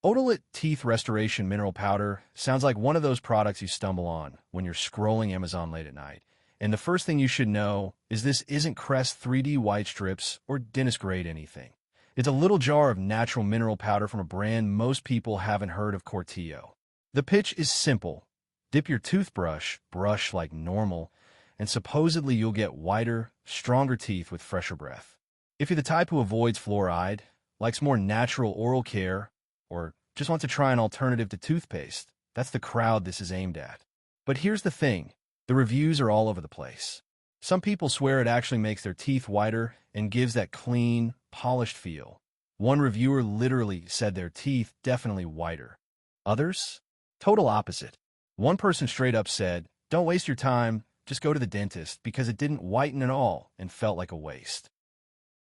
Odalit Teeth Restoration Mineral Powder sounds like one of those products you stumble on when you're scrolling Amazon late at night. And the first thing you should know is this isn't Crest 3D white strips or dentist grade anything. It's a little jar of natural mineral powder from a brand most people haven't heard of, Cortillo. The pitch is simple. Dip your toothbrush, brush like normal, and supposedly you'll get whiter, stronger teeth with fresher breath. If you're the type who avoids fluoride, likes more natural oral care, or just want to try an alternative to toothpaste, that's the crowd this is aimed at. But here's the thing, the reviews are all over the place. Some people swear it actually makes their teeth whiter and gives that clean, polished feel. One reviewer literally said their teeth definitely whiter. Others? Total opposite. One person straight up said, "Don't waste your time, just go to the dentist because it didn't whiten at all and felt like a waste."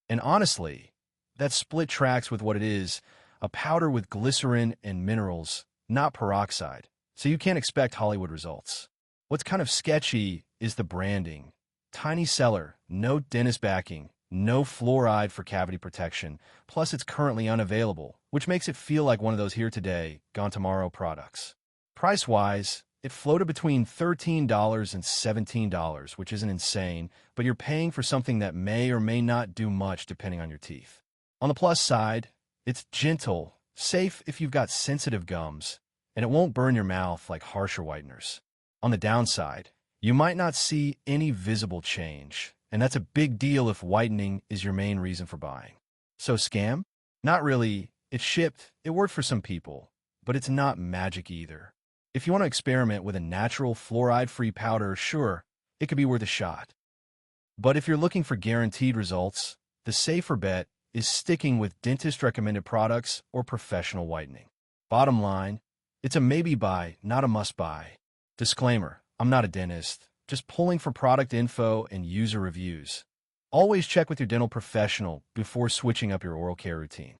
And honestly, that split tracks with what it is, a powder with glycerin and minerals, not peroxide, so you can't expect Hollywood results. What's kind of sketchy is the branding. Tiny seller, no dentist backing, no fluoride for cavity protection, plus it's currently unavailable, which makes it feel like one of those here today, gone tomorrow products. Price-wise, it floated between $13 and $17, which isn't insane, but you're paying for something that may or may not do much depending on your teeth. On the plus side, it's gentle, safe if you've got sensitive gums, and it won't burn your mouth like harsher whiteners. On the downside, you might not see any visible change, and that's a big deal if whitening is your main reason for buying. So scam? Not really. It's shipped, it worked for some people, but it's not magic either. If you want to experiment with a natural fluoride-free powder, sure, it could be worth a shot. But if you're looking for guaranteed results, the safer bet is sticking with dentist-recommended products or professional whitening. Bottom line, it's a maybe buy, not a must buy. Disclaimer, I'm not a dentist, just pulling for product info and user reviews. Always check with your dental professional before switching up your oral care routine.